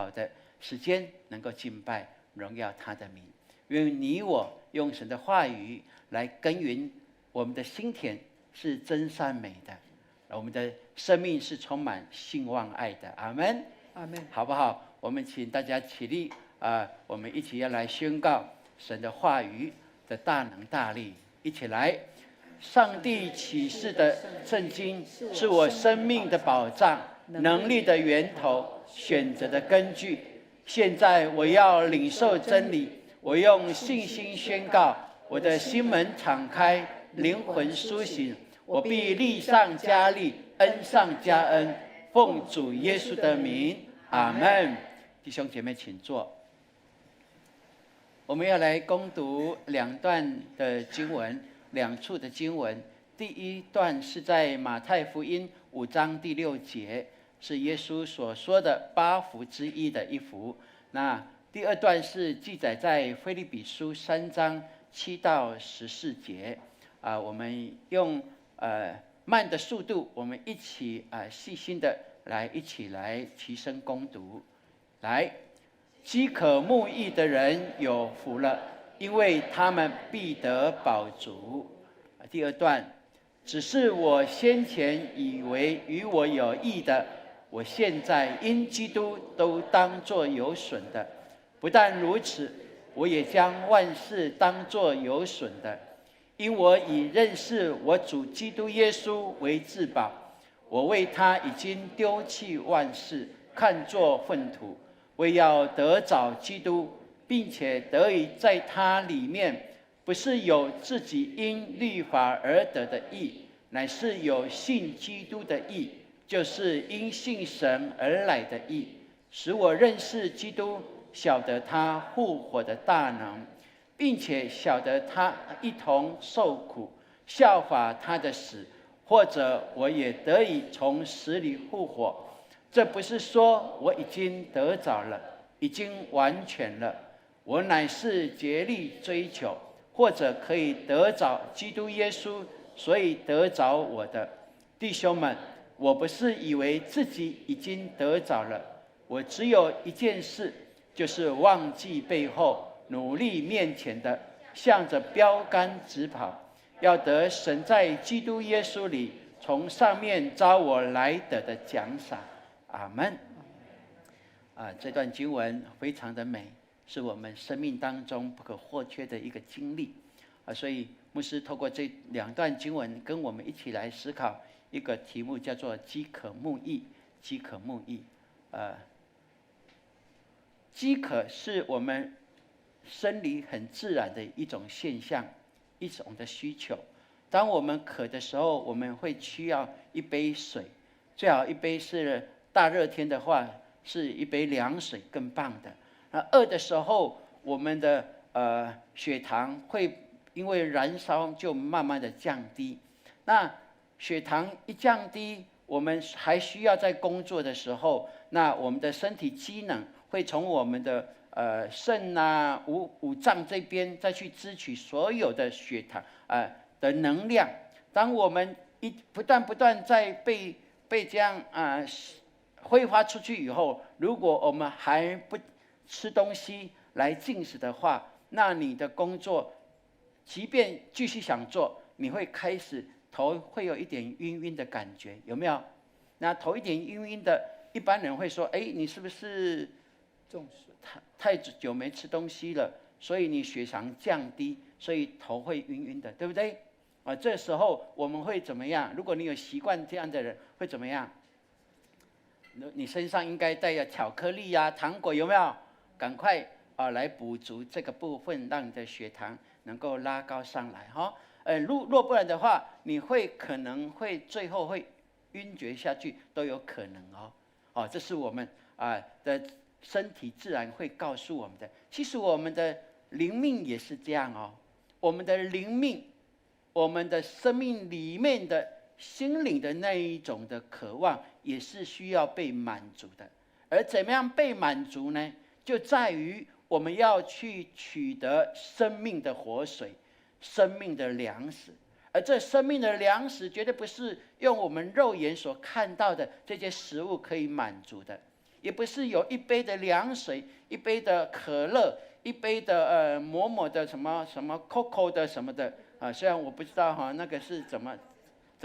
好的时间能够敬拜荣耀他的名。因为你我用神的话语来耕耘我们的心田，是真善美的，我们的生命是充满信望爱的。阿们，阿们，好不好？我们请大家起立我们一起要来宣告神的话语的大能大力，一起来。上帝启示的圣经是我生命的保障，能力的源头，选择的根据。现在我要领受真理，我用信心宣告，我的心门敞开，灵魂苏醒，我必力上加力，恩上加恩，奉主耶稣的名，阿们。弟兄姐妹请坐。我们要来攻读两段的经文，两处的经文。第一段是在马太福音5章第6节，是耶稣所说的8福之一的一福。那第二段是记载在腓立比书3章7到14节。我们用慢的速度，我们一起细心的一起来提升攻读。来，饥渴慕义的人有福了，因为他们必得饱足。第二段，只是我先前以为与我有益的，我现在因基督都当作有损的。不但如此，我也将万事当作有损的，因我以认识我主基督耶稣为至宝。我为他已经丢弃万事，看作粪土，为要得着基督，并且得以在他里面，不是有自己因律法而得的义，乃是有信基督的义，就是因信神而来的义，使我认识基督，晓得他复活的大能，并且晓得他一同受苦，效法他的死，或者我也得以从死里复活。这不是说我已经得着了，已经完全了，我乃是竭力追求，或者可以得着基督耶稣，所以得着我的。弟兄们，我不是以为自己已经得着了，我只有一件事，就是忘记背后，努力面前的，向着标杆直跑，要得神在基督耶稣里从上面召我来得的奖赏。阿们。这段经文非常的美，是我们生命当中不可或缺的一个经历。所以牧师透过这两段经文，跟我们一起来思考一个题目，叫做饥渴慕义。饥渴慕义，饥渴是我们生理很自然的一种现象，一种的需求。当我们渴的时候，我们会需要一杯水，最好一杯是大热天的话，是一杯凉水更棒的。那饿的时候，我们的血糖会因为燃烧就慢慢的降低。那血糖一降低，我们还需要在工作的时候，那我们的身体机能会从我们的肾五脏这边再去支取所有的血糖的能量。当我们不断在被这样挥发出去以后，如果我们还不吃东西来进食的话，那你的工作即便继续想做，你会开始头会有一点晕晕的感觉，有没有？那头一点晕晕的，一般人会说，你是不是中暑？太久没吃东西了，所以你血糖降低，所以头会晕晕的，对不对？这时候我们会怎么样？如果你有习惯这样的人，会怎么样？你身上应该带着巧克力糖果，有没有？赶快来补足这个部分，让你的血糖能够拉高上来哈。若不然的话，你可能会最后会晕厥下去，都有可能哦。这是我们的身体自然会告诉我们的。其实我们的灵命也是这样哦。我们的灵命，我们的生命里面的心灵的那一种的渴望，也是需要被满足的。而怎么样被满足呢？就在于我们要去取得生命的活水，生命的粮食。而这生命的粮食绝对不是用我们肉眼所看到的这些食物可以满足的。也不是有一杯的凉水，一杯的可乐，一杯的某某的什么什么 Coco 的什么的啊。虽然我不知道哈，那个是怎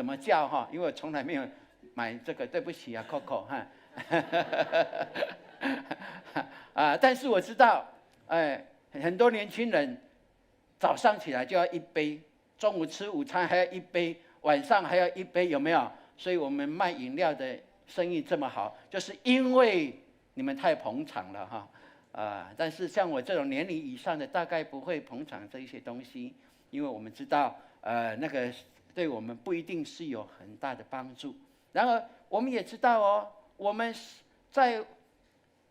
么叫哈，因为我从来没有买这个，对不起啊 Coco 哈。啊，但是我知道，很多年轻人早上起来就要一杯，中午吃午餐还要一杯，晚上还要一杯，有没有？所以我们卖饮料的生意这么好，就是因为你们太捧场了哈。但是像我这种年龄以上的，大概不会捧场这一些东西，因为我们知道，那个对我们不一定是有很大的帮助。然而，我们也知道哦，我们在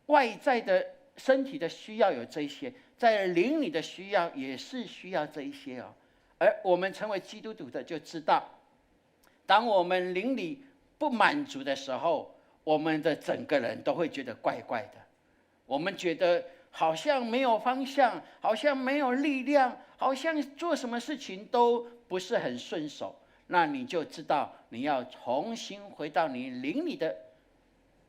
外在的身体的需要有这一些，在灵里的需要也是需要这一些哦。而我们成为基督徒的就知道，当我们灵里不满足的时候，我们的整个人都会觉得怪怪的。我们觉得好像没有方向，好像没有力量，好像做什么事情都不是很顺手。那你就知道你要重新回到你灵里的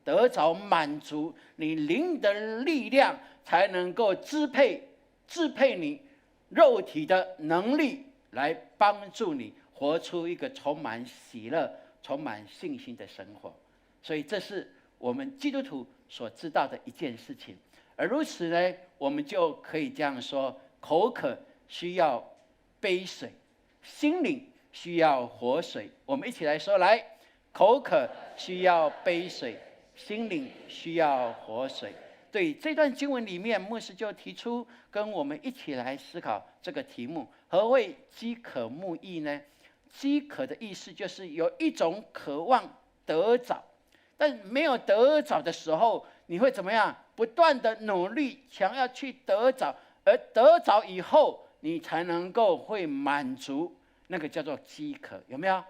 得着满足，你灵的力量才能够支配你肉体的能力，来帮助你活出一个充满喜乐、充满信心的生活。所以这是我们基督徒所知道的一件事情。而如此呢，我们就可以这样说：口渴需要杯水，心灵需要活水。我们一起来说，来，口渴需要杯水，心灵需要活水。对这段经文里面，牧师就提出跟我们一起来思考这个题目：何谓饥渴慕义呢？饥渴的意思就是有一种渴望得着，但没有得着的时候，你会怎么样？不断的努力，想要去得着，而得着以后，你才能够会满足，那个叫做饥渴，有没有？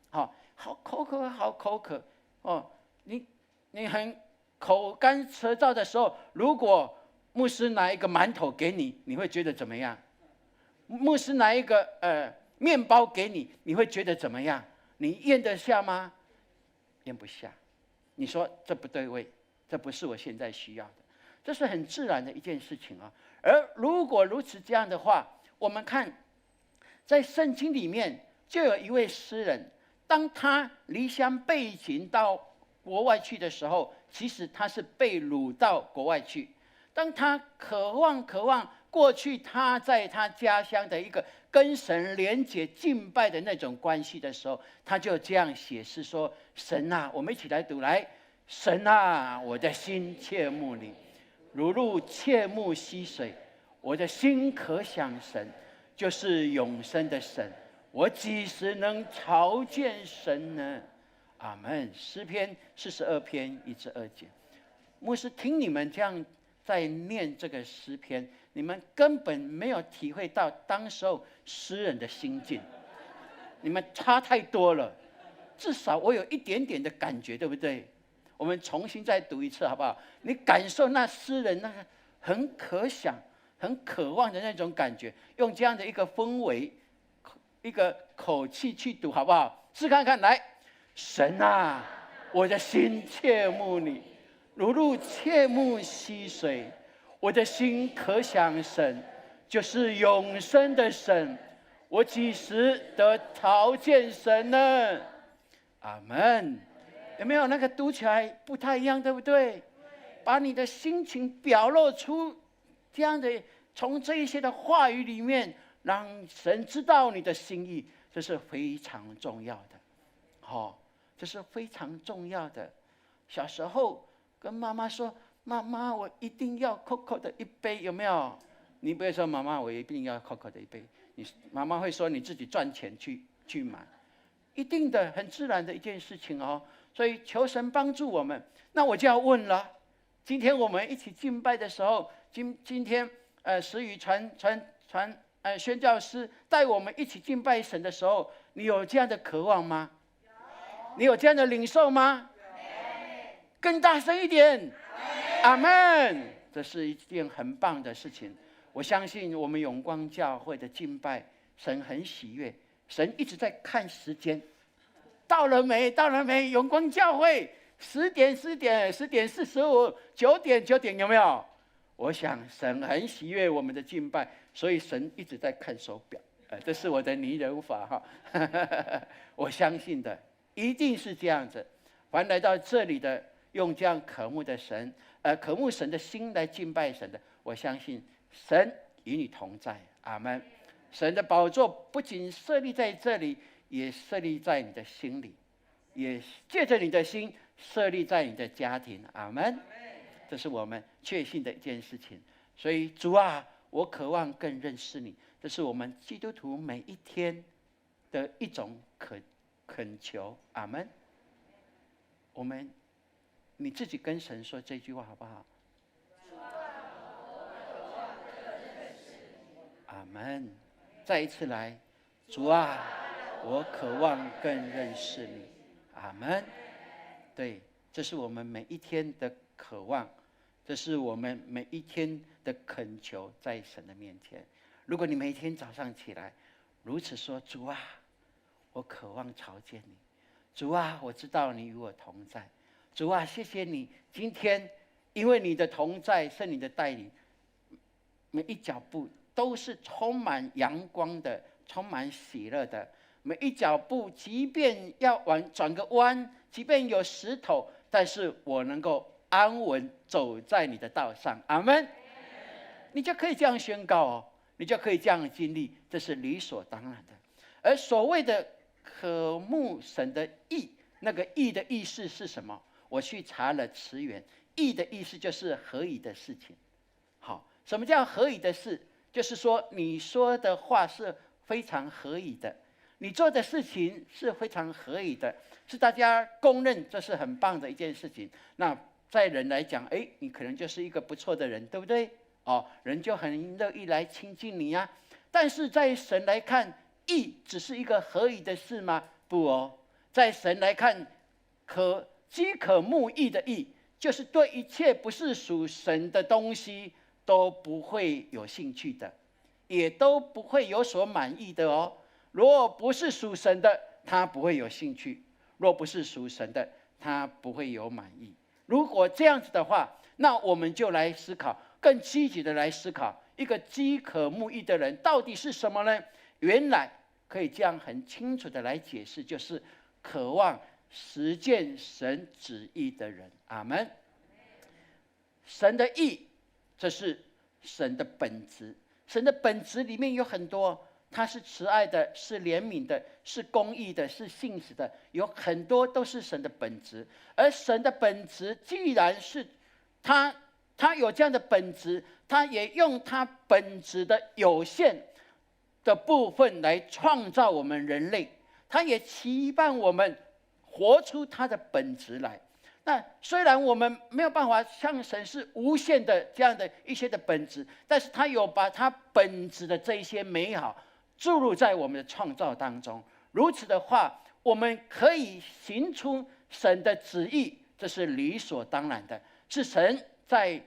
好口渴，好口渴哦！你很口干舌燥的时候，如果牧师拿一个馒头给你，你会觉得怎么样？牧师拿一个面包给你，你会觉得怎么样？你咽得下吗？咽不下。你说这不对味，这不是我现在需要的，这是很自然的一件事情啊。而如果如此这样的话，我们看在圣经里面就有一位诗人，当他离乡背井到国外去的时候，其实他是被掳到国外去。当他渴望过去他在他家乡的一个跟神连结敬拜的那种关系的时候，他就这样写诗说：神啊，我们一起来读，来，神啊，我的心切慕你，如入切慕溪水，我的心可想神，就是永生的神，我几时能朝见神呢？阿们。诗篇42篇1至2节。牧师听你们这样在念这个诗篇，你们根本没有体会到当时候诗人的心境，你们差太多了。至少我有一点点的感觉，对不对？我们重新再读一次好不好？你感受那诗人那个很可想、很渴望的那种感觉，用这样的一个氛围、一个口气去读好不好？试看看，来，神啊，我的心切慕你，如入切慕溪水，我的心可想神，就是永生的神，我几时得朝见神呢？阿们。有没有那个读起来不太一样，对不对？把你的心情表露出这样的，从这一些的话语里面，让神知道你的心意，这是非常重要的。这是非常重要的。小时候跟妈妈说：“妈妈，我一定要 Coco 的一杯，有没有？”你不会说：“妈妈，我一定要 Coco 的一杯。”妈妈会说：“你自己赚钱去买。”一定的，很自然的一件事情哦。所以求神帮助我们。那我就要问了，今天我们一起敬拜的时候，今天时雨宣教师带我们一起敬拜神的时候，你有这样的渴望吗？你有这样的领受吗？更大声一点，阿们。这是一件很棒的事情。我相信我们永光教会的敬拜，神很喜悦，神一直在看时间。到了没？永光教会10点45，9点有没有？我想神很喜悦我们的敬拜，所以神一直在看手表。这是我的拟人法哈。我相信的一定是这样子。凡来到这里的，用这样渴慕的神，渴慕神的心来敬拜神的，我相信神与你同在。阿们。神的宝座不仅设立在这里，也设立在你的心里，也借着你的心设立在你的家庭。阿们。这是我们确信的一件事情。所以主啊，我渴望更认识你，这是我们基督徒每一天的一种恳求。阿们。你自己跟神说这句话好不好？阿们。再一次来，主啊，我渴望更认识你。阿们。对，这是我们每一天的渴望，这是我们每一天的恳求，在神的面前。如果你每天早上起来如此说，主啊，我渴望朝见你。主啊，我知道你与我同在。主啊，谢谢你今天因为你的同在，圣灵的带领，每一脚步都是充满阳光的，充满喜乐的。每一脚步即便要转个弯，即便有石头，但是我能够安稳走在你的道上。阿们。你就可以这样宣告哦，你就可以这样经历，这是理所当然的。而所谓的渴慕神的义，那个义的意思是什么？我去查了词源，义的意思就是合宜的事情。好，什么叫合宜的事？就是说你说的话是非常合宜的，你做的事情是非常合宜的，是大家公认这是很棒的一件事情。那在人来讲，你可能就是一个不错的人，对不对？人就很乐意来亲近你啊。但是在神来看，义只是一个合宜的事吗？不哦，在神来看，饥渴慕义的义，就是对一切不是属神的东西都不会有兴趣的，也都不会有所满意的哦。若不是属神的，他不会有兴趣；若不是属神的，他不会有满意。如果这样子的话，那我们就来思考，更积极的来思考，一个饥渴慕义的人到底是什么呢？原来可以这样很清楚的来解释，就是渴望实践神旨意的人。阿们。神的义，这是神的本质。神的本质里面有很多，他是慈爱的，是怜悯的，是公义的，是信实的，有很多都是神的本质。而神的本质既然是他有这样的本质，他也用他本质的有限的部分来创造我们人类，他也期盼我们活出他的本质来。那虽然我们没有办法像神是无限的这样的一些的本质，但是他有把他本质的这一些美好注入在我们的创造当中。如此的话，我们可以行出神的旨意，这是理所当然的，是神在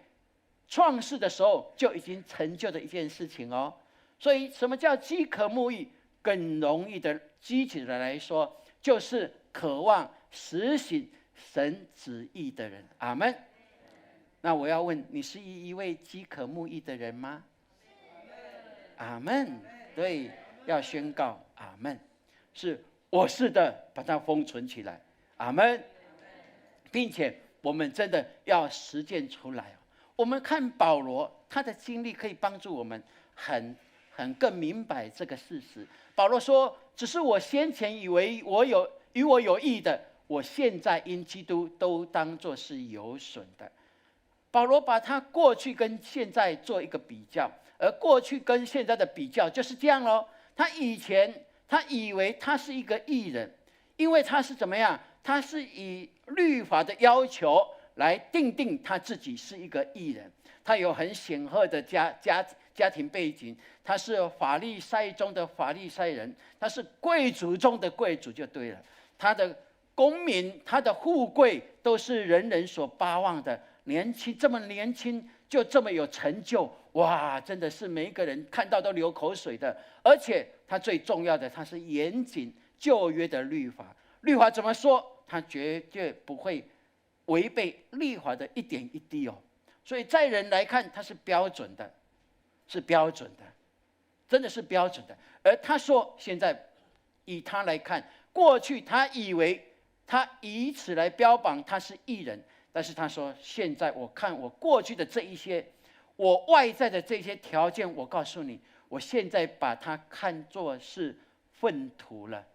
创世的时候就已经成就的一件事情哦。所以什么叫饥渴慕义？更容易的积极的来说，就是渴望实行神旨意的人。阿们。那我要问，你是一位饥渴慕义的人吗？阿们。对，要宣告阿们，是我是的，把它封存起来。阿们。并且我们真的要实践出来。我们看保罗，他的经历可以帮助我们很更明白这个事实。保罗说，只是我先前以为与我有益的，我现在因基督都当作是有损的。保罗把他过去跟现在做一个比较，而过去跟现在的比较就是这样咯。他以前他以为他是一个义人，因为他是怎么样？他是以律法的要求来定他自己是一个义人。他有很显赫的家庭背景，他是法利赛中的法利赛人，他是贵族中的贵族就对了。他的功名，他的富贵都是人人所巴望的。这么年轻就这么有成就，哇，真的是每一个人看到都流口水的。而且他最重要的，他是严谨旧约的律法。律法怎么说，他绝对不会违背律法的一点一滴哦。所以在人来看，它是标准的，是标准的，真的是标准的。而他说，现在以他来看，过去他以为他以此来标榜他是义人，但是他说，现在我看我过去的这一些，我外在的这些条件，我告诉你，我现在把它看作是粪土了，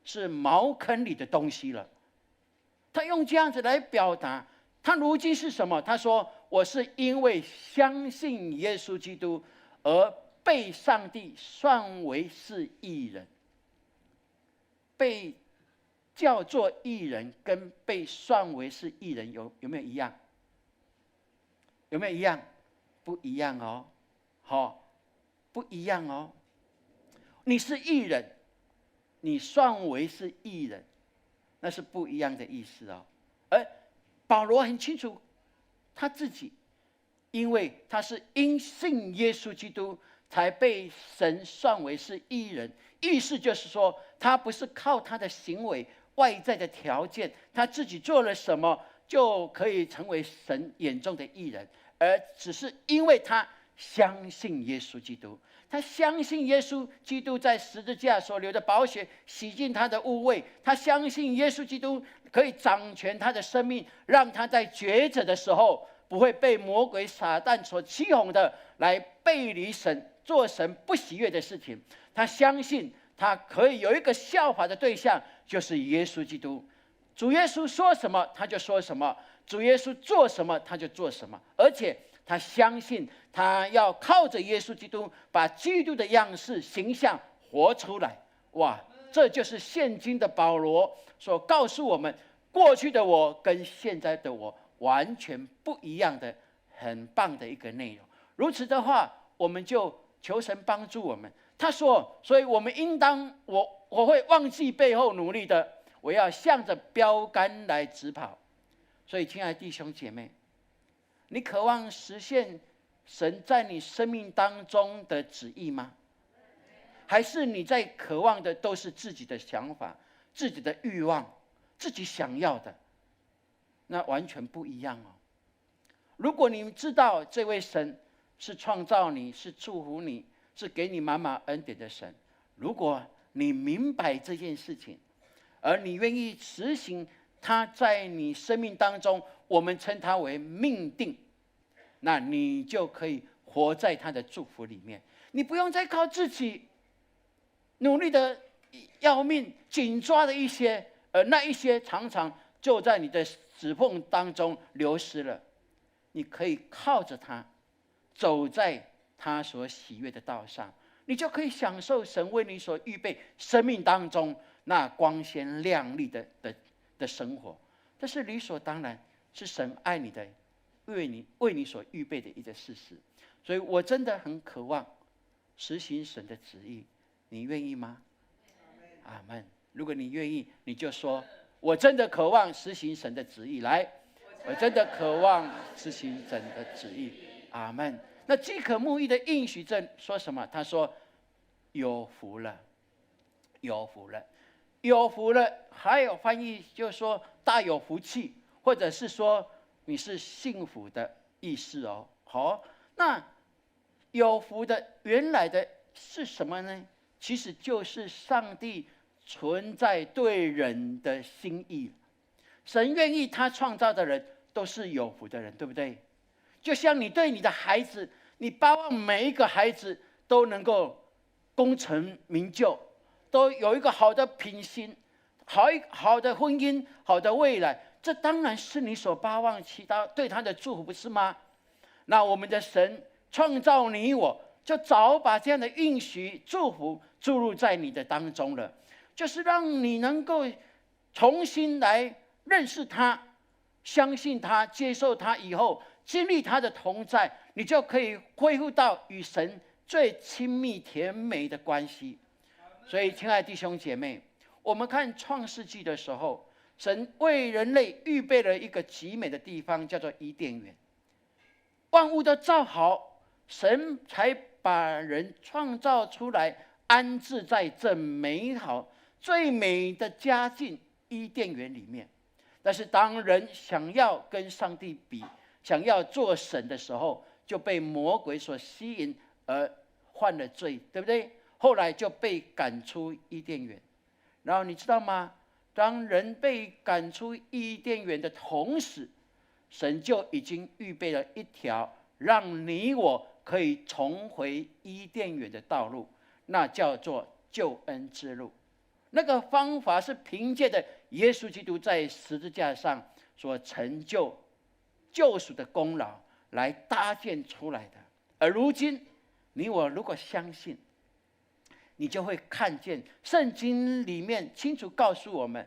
是茅坑里的东西了。他用这样子来表达，他如今是什么？他说：“我是因为相信耶稣基督而被上帝算为是义人。”被叫做义人跟被算为是义人有没有一样？有没有一样？不一样哦，好，不一样哦。你是义人，你算为是义人，那是不一样的意思哦。而保罗很清楚，他自己，因为他是因信耶稣基督才被神算为是义人，意思就是说，他不是靠他的行为、外在的条件，他自己做了什么就可以成为神眼中的义人，而只是因为他相信耶稣基督。他相信耶稣基督在十字架所流的宝血洗净他的污秽，他相信耶稣基督可以掌权他的生命，让他在抉择的时候不会被魔鬼撒旦所欺哄的来背离神，做神不喜悦的事情。他相信他可以有一个效法的对象，就是耶稣基督。主耶稣说什么他就说什么，主耶稣做什么他就做什么，而且他相信他要靠着耶稣基督把基督的样式形象活出来。哇，这就是现今的保罗所告诉我们，过去的我跟现在的我完全不一样的很棒的一个内容。如此的话，我们就求神帮助我们。他说，所以我们应当我会忘记背后努力的，我要向着标杆来直跑。所以亲爱的弟兄姐妹，你渴望实现神在你生命当中的旨意吗？还是你在渴望的都是自己的想法、自己的欲望、自己想要的？那完全不一样哦。如果你知道这位神是创造你、是祝福你、是给你满满恩典的神，如果你明白这件事情，而你愿意实行他在你生命当中，我们称它为命定，那你就可以活在他的祝福里面。你不用再靠自己努力的要命、紧抓的一些，那一些常常就在你的指缝当中流失了。你可以靠着他，走在他所喜悦的道上，你就可以享受神为你所预备生命当中那光鲜亮丽的生活。这是理所当然，是神爱你的，为你所预备的一个事实。所以我真的很渴望实行神的旨意，你愿意吗？阿们。如果你愿意，你就说，我真的渴望实行神的旨意。来，我真的渴望实行神的旨意。阿们。那饥渴慕义的应许这说什么？他说，有福了，有福了，有福了。还有翻译就是说大有福气，或者是说你是幸福的意思哦。好，那有福的原来的是什么呢？其实就是上帝存在对人的心意。神愿意他创造的人都是有福的人，对不对？就像你对你的孩子，你巴望每一个孩子都能够功成名就，都有一个好的品行，好的婚姻，好的未来，这当然是你所巴望其他对他的祝福，不是吗？那我们的神创造你我，就早把这样的应许祝福注入在你的当中了，就是让你能够重新来认识他，相信他，接受他以后，经历他的同在，你就可以恢复到与神最亲密甜美的关系。所以亲爱的弟兄姐妹，我们看创世纪的时候，神为人类预备了一个极美的地方，叫做伊甸园。万物都造好，神才把人创造出来，安置在这美好最美的家境伊甸园里面。但是当人想要跟上帝比，想要做神的时候，就被魔鬼所吸引而犯了罪，对不对？后来就被赶出伊甸园。然后你知道吗？当人被赶出伊甸园的同时，神就已经预备了一条让你我可以重回伊甸园的道路，那叫做救恩之路。那个方法是凭借着耶稣基督在十字架上所成就救赎的功劳来搭建出来的。而如今你我如果相信，你就会看见圣经里面清楚告诉我们，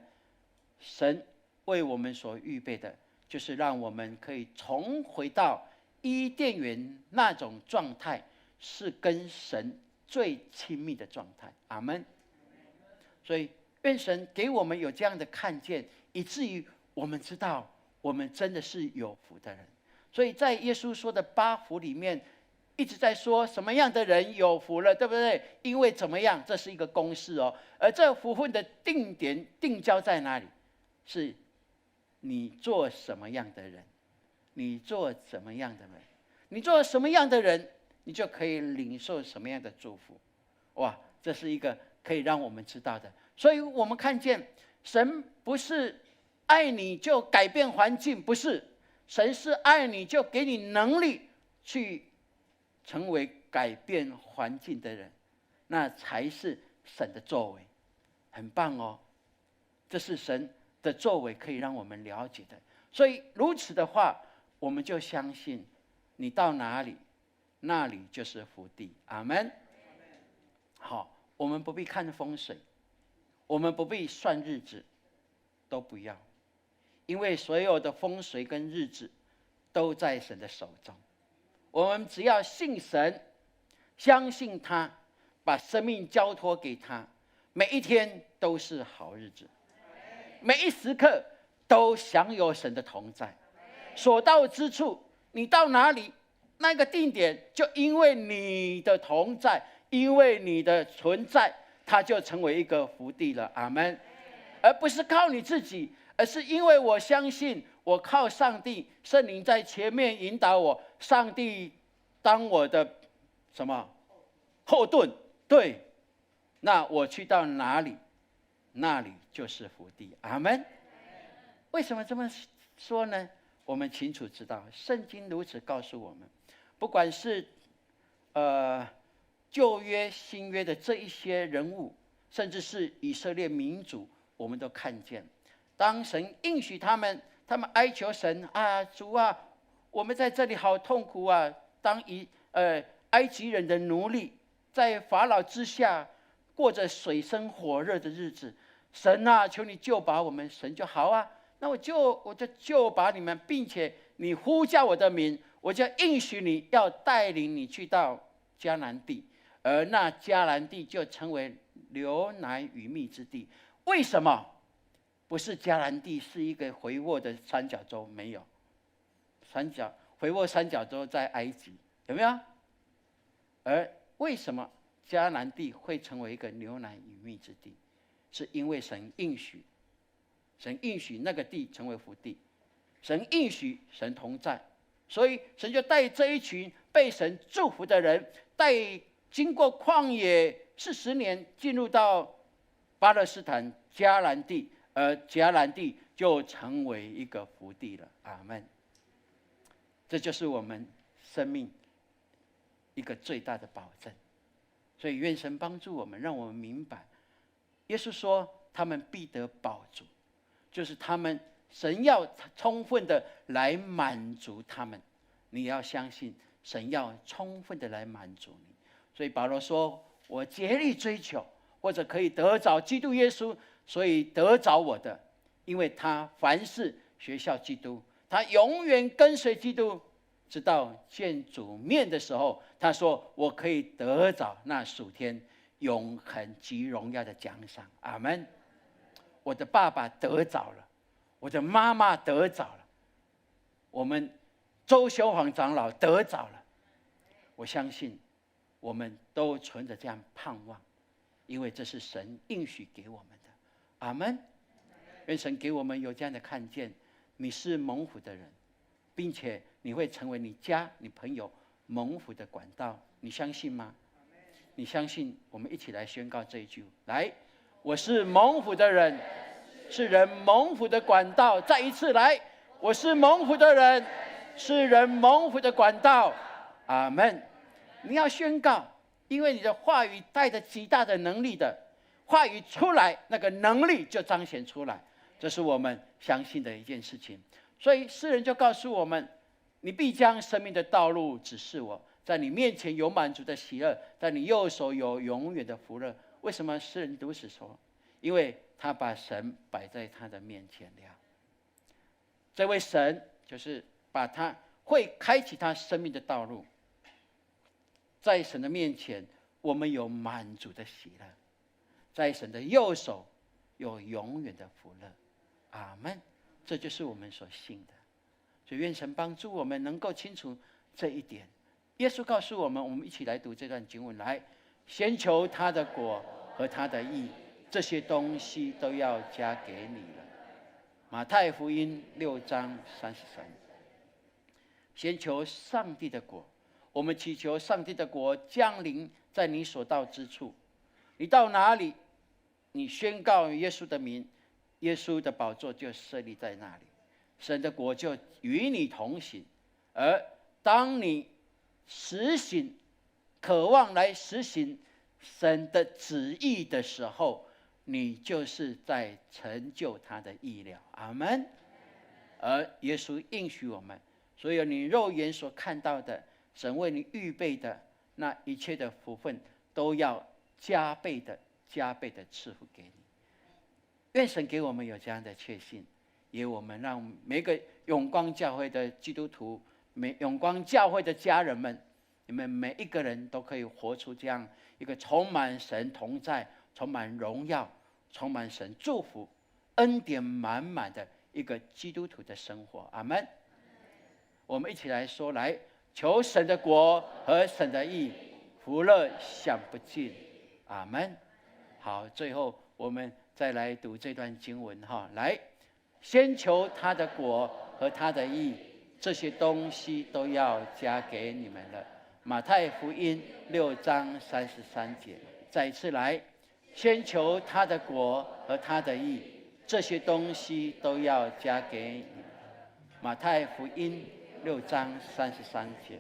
神为我们所预备的就是让我们可以重回到伊甸园那种状态，是跟神最亲密的状态。阿们。所以愿神给我们有这样的看见，以至于我们知道我们真的是有福的人。所以在耶稣说的八福里面，一直在说什么样的人有福了，对不对？因为怎么样，这是一个公式哦。而这福分的定点定焦在哪里？是你做什么样的人，你做怎么样的人，你做什么样的人，你就可以领受什么样的祝福。哇，这是一个可以让我们知道的。所以我们看见神不是爱你就改变环境，不是，神是爱你就给你能力去成为改变环境的人，那才是神的作为。很棒哦，这是神的作为，可以让我们了解的。所以如此的话，我们就相信你到哪里，那里就是福地。阿们。好，我们不必看风水，我们不必算日子，都不要，因为所有的风水跟日子都在神的手中。我们只要信神，相信他，把生命交托给他，每一天都是好日子，每一时刻都享有神的同在。所到之处，你到哪里，那个定点就因为你的同在，因为你的存在，它就成为一个福地了。阿们。而不是靠你自己，而是因为我相信，我靠上帝，圣灵在前面引导我，上帝当我的什么后盾？对，那我去到哪里，那里就是福地。阿们。为什么这么说呢？我们清楚知道，圣经如此告诉我们，不管是旧约、新约的这一些人物，甚至是以色列民族，我们都看见，当神应许他们哀求神啊，主啊，我们在这里好痛苦啊，当埃及人的奴隶，在法老之下过着水深火热的日子，神啊，求你救拔我们。神就好啊，那我就救拔你们，并且你呼叫我的名，我就应许你要带领你去到迦南地，而那迦南地就成为流奶与蜜之地。为什么？不是迦南地是一个肥沃的三角洲，没有，肥沃三角洲在埃及，有没有？而为什么迦南地会成为一个流奶与蜜之地？是因为神应许那个地成为福地，神应许，神同在，所以神就带这一群被神祝福的人，经过旷野40年，进入到巴勒斯坦迦南地，而迦南地就成为一个福地了。阿们。这就是我们生命一个最大的保证。所以愿神帮助我们，让我们明白，耶稣说他们必得饱足，就是神要充分的来满足他们。你要相信神要充分的来满足你。所以保罗说，我竭力追求，或者可以得着基督耶稣，所以得着我的，因为他凡事学效基督，他永远跟随基督，直到见主面的时候，他说我可以得着那属天永恒及荣耀的奖赏。阿们。我的爸爸得着了，我的妈妈得着了，我们周修煌长老得着了。我相信我们都存着这样盼望，因为这是神应许给我们的。阿们。愿神给我们有这样的看见，你是蒙福的人，并且你会成为你家、你朋友蒙福的管道，你相信吗？你相信？我们一起来宣告这一句：来，我是蒙福的人，是人蒙福的管道。再一次来，我是蒙福的人，是人蒙福的管道。阿们。你要宣告，因为你的话语带着极大的能力的，话语出来，那个能力就彰显出来，这是我们相信的一件事情。所以诗人就告诉我们，你必将生命的道路指示我，在你面前有满足的喜乐，在你右手有永远的福乐。为什么诗人如此说？因为他把神摆在他的面前了。这位神就是把他会开启他生命的道路，在神的面前我们有满足的喜乐，在神的右手有永远的福乐。阿们。这就是我们所信的。所以愿神帮助我们能够清楚这一点。耶稣告诉我们，我们一起来读这段经文。来，先求他的国和他的义，这些东西都要加给你了。马太福音6章33。先求上帝的国，我们祈求上帝的国降临在你所到之处。你到哪里，你宣告耶稣的名，耶稣的宝座就设立在那里，神的国就与你同行。而当你实行、渴望来实行神的旨意的时候，你就是在成就他的意了。阿们。而耶稣应许我们，所有你肉眼所看到的，神为你预备的那一切的福分，都要加倍的赐福给你。愿神给我们有这样的确信，也我们让每个永光教会的基督徒、永光教会的家人们，你们每一个人都可以活出这样一个充满神同在、充满荣耀、充满神祝福、恩典满满的一个基督徒的生活。阿们。我们一起来说，来，求神的国和神的义，福乐享不尽。阿们。好，最后我们再来读这段经文哈。来，先求他的国和他的义，这些东西都要加给你们了。马太福音6章33节。再一次来，先求他的国和他的义，这些东西都要加给你们。马太福音6章33节。